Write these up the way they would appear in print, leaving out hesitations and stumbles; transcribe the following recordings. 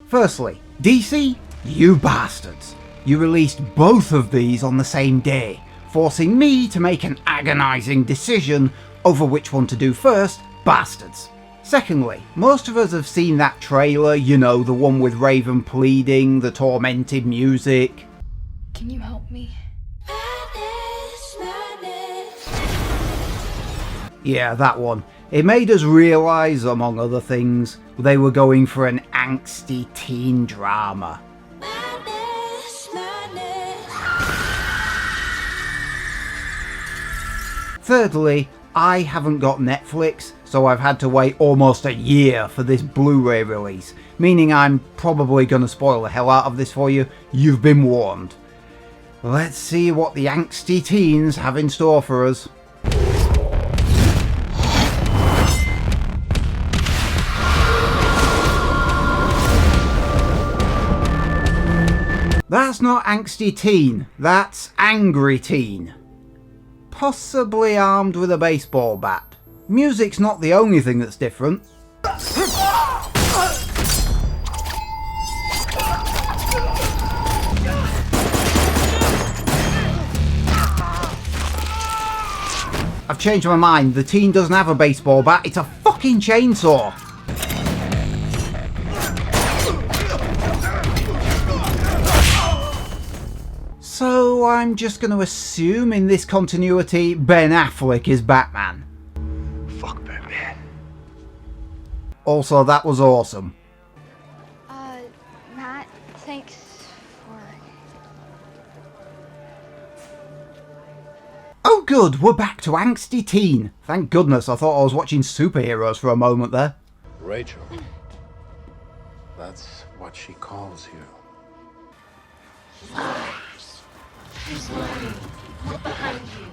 Firstly, DC, you bastards. You released both of these on the same day, forcing me to make an agonising decision over which one to do first, bastards. Secondly, most of us have seen that trailer, you know, the one with Raven pleading, the tormented music. Can you help me? Yeah, that one. It made us realise, among other things, they were going for an angsty teen drama. Thirdly, I haven't got Netflix, so I've had to wait almost a year for this Blu-ray release, meaning I'm probably going to spoil the hell out of this for you. You've been warned. Let's see what the angsty teens have in store for us. That's not angsty teen, that's angry teen. Possibly armed with a baseball bat. Music's not the only thing that's different. I've changed my mind, the teen doesn't have a baseball bat, it's a fucking chainsaw. So I'm just going to assume in this continuity Ben Affleck is Batman. Fuck Batman. Also, that was awesome. Matt, thanks for... Oh good, we're back to angsty teen. Thank goodness, I thought I was watching superheroes for a moment there. Rachel. That's what she calls you. He's lying. Look behind you.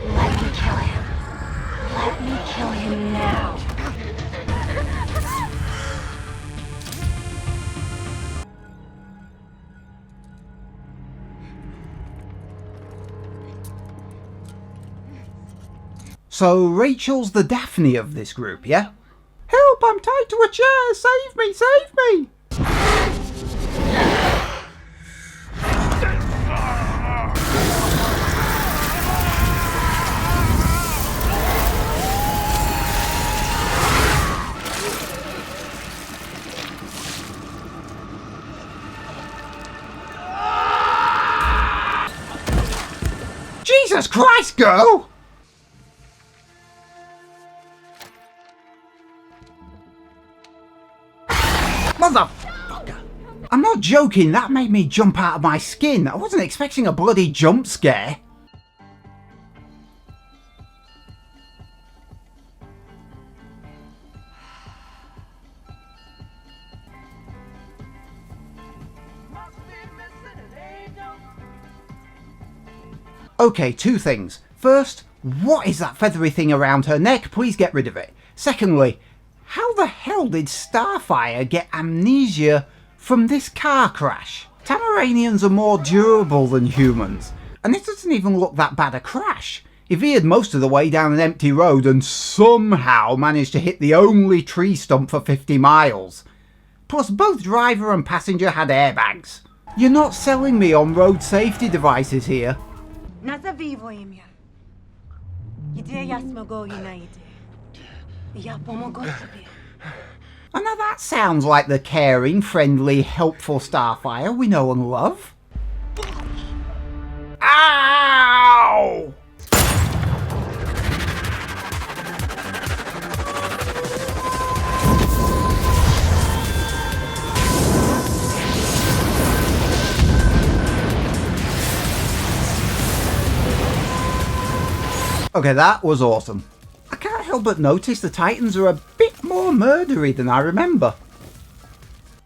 Let me kill him. Let me kill him now. So Rachel's the Daphne of this group, yeah? Help, I'm tied to a chair! Save me, save me! Jesus Christ, girl! Motherfucker! I'm not joking, that made me jump out of my skin. I wasn't expecting a bloody jump scare. Okay, two things. First, what is that feathery thing around her neck? Please get rid of it. Secondly, how the hell did Starfire get amnesia from this car crash? Tamaranians are more durable than humans, and it doesn't even look that bad a crash. He veered most of the way down an empty road and somehow managed to hit the only tree stump for 50 miles. Plus, both driver and passenger had airbags. You're not selling me on road safety devices here. Nasa vivo imya. Ideas mago inaide. Yapomogo sabi. And now that sounds like the caring, friendly, helpful Starfire we know and love. Ow! Okay, that was awesome. I can't help but notice the Titans are a bit more murdery than I remember.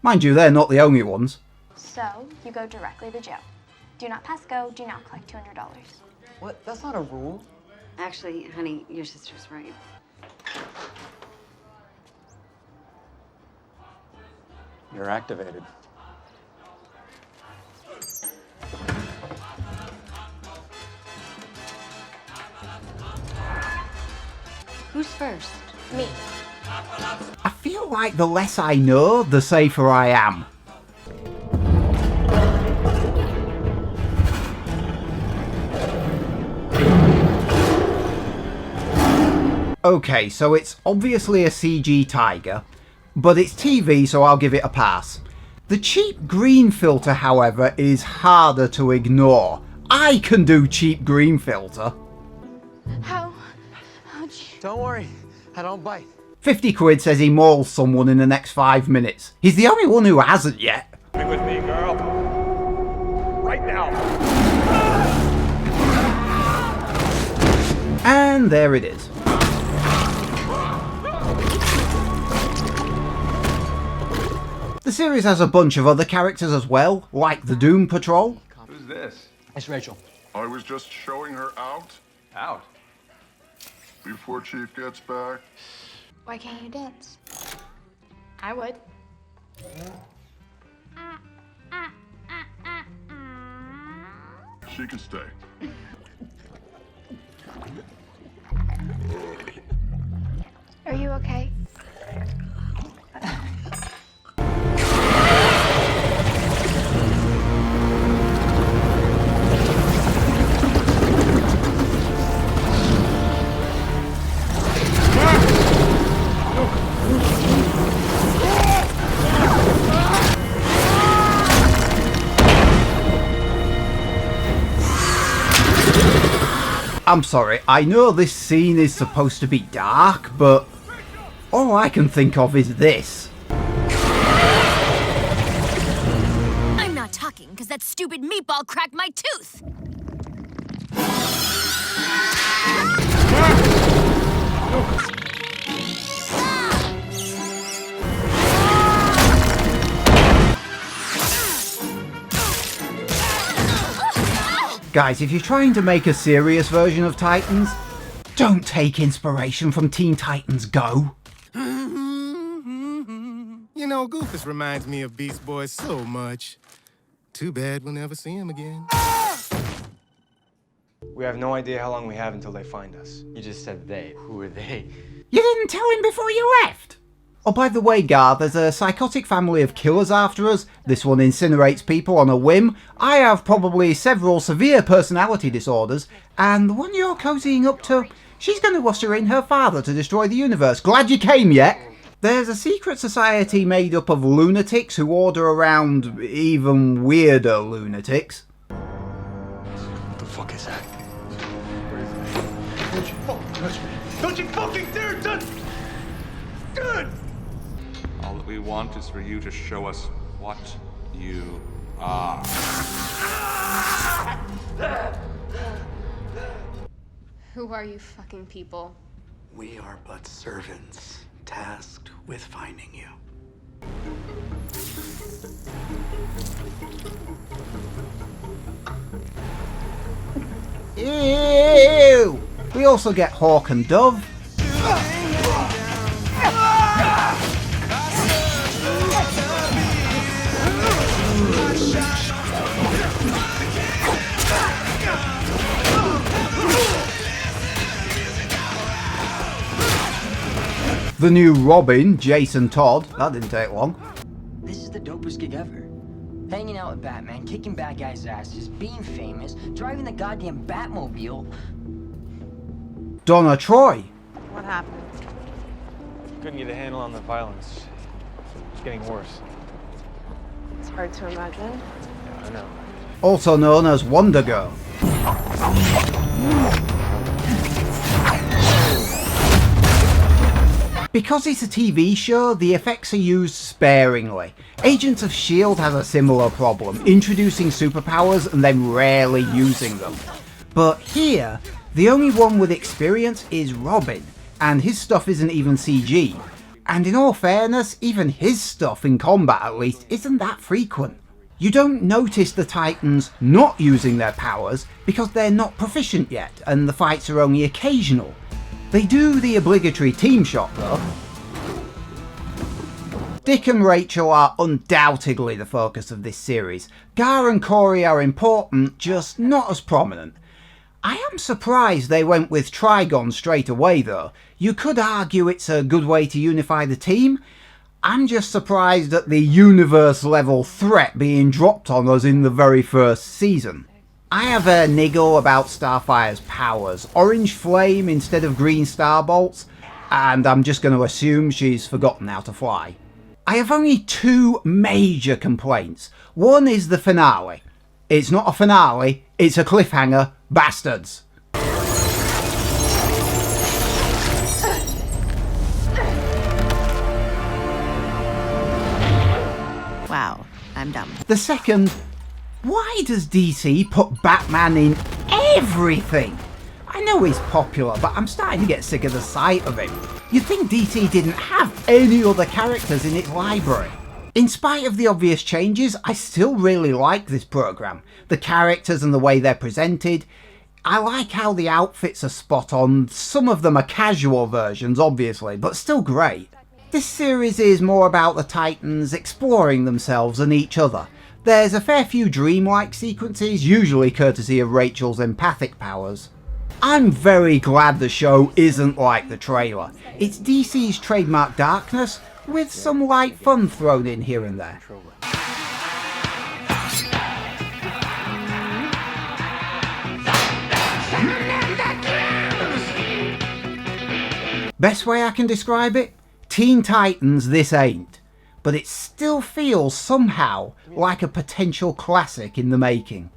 Mind you, they're not the only ones. So, you go directly to jail. Do not pass go, do not collect $200. What? That's not a rule. Actually, honey, your sister's right. You're activated. Who's first? Me. I feel like the less I know, the safer I am. Okay, so it's obviously a CG tiger, but it's TV, so I'll give it a pass. The cheap green filter, however, is harder to ignore. I can do cheap green filter. How'd you... Don't worry, I don't bite. 50 quid says he mauls someone in the next 5 minutes. He's the only one who hasn't yet. Be with me, girl. Right now. And there it is. The series has a bunch of other characters as well, like the Doom Patrol. Who's this? It's Rachel. I was just showing her out Out. before Chief gets back. Why can't you dance? I would. She can stay. Are you okay? I'm sorry, I know this scene is supposed to be dark, but all I can think of is this. I'm not talking because that stupid meatball cracked my tooth. Guys, if you're trying to make a serious version of Titans, don't take inspiration from Teen Titans Go. You know, Goofus reminds me of Beast Boy so much. Too bad we'll never see him again. We have no idea how long we have until they find us. You just said they. Who are they? You didn't tell him before you left! Oh, by the way, Gar, there's a psychotic family of killers after us. This one incinerates people on a whim. I have probably several severe personality disorders, and the one you're cozying up to, she's going to usher in her father to destroy the universe. Glad you came yet! There's a secret society made up of lunatics who order around even weirder lunatics. What the fuck is that? Don't you fucking touch me. Don't you fucking dare touch me! Good! All that we want is for you to show us what you are. Who are you fucking people? We are but servants, tasked with finding you. Ew! We also get Hawk and Dove. The new Robin, Jason Todd. That didn't take long. This is the dopest gig ever. Hanging out with Batman, kicking bad guys' asses, being famous, driving the goddamn Batmobile. Donna Troy. What happened? Couldn't get a handle on the violence. It's getting worse. It's hard to imagine. Yeah, I know. Also known as Wonder Girl. Because it's a TV show, the effects are used sparingly. Agents of S.H.I.E.L.D. has a similar problem, introducing superpowers and then rarely using them. But here, the only one with experience is Robin, and his stuff isn't even CG. And in all fairness, even his stuff, in combat at least, isn't that frequent. You don't notice the Titans not using their powers because they're not proficient yet, and the fights are only occasional. They do the obligatory team shot though. Dick and Rachel are undoubtedly the focus of this series. Gar and Corey are important, just not as prominent. I am surprised they went with Trigon straight away though. You could argue it's a good way to unify the team. I'm just surprised at the universe level threat being dropped on us in the very first season. I have a niggle about Starfire's powers. Orange flame instead of green starbolts, and I'm just going to assume she's forgotten how to fly. I have only two major complaints. One is the finale. It's not a finale, it's a cliffhanger. Bastards. Wow, I'm dumb. The second, why does DC put Batman in everything? I know he's popular, but I'm starting to get sick of the sight of him. You'd think DC didn't have any other characters in its library. In spite of the obvious changes, I still really like this programme. The characters and the way they're presented. I like how the outfits are spot on. Some of them are casual versions, obviously, but still great. This series is more about the Titans exploring themselves and each other. There's a fair few dreamlike sequences, usually courtesy of Rachel's empathic powers. I'm very glad the show isn't like the trailer. It's DC's trademark darkness, with some light fun thrown in here and there. Best way I can describe it? Teen Titans this ain't. But it still feels somehow like a potential classic in the making.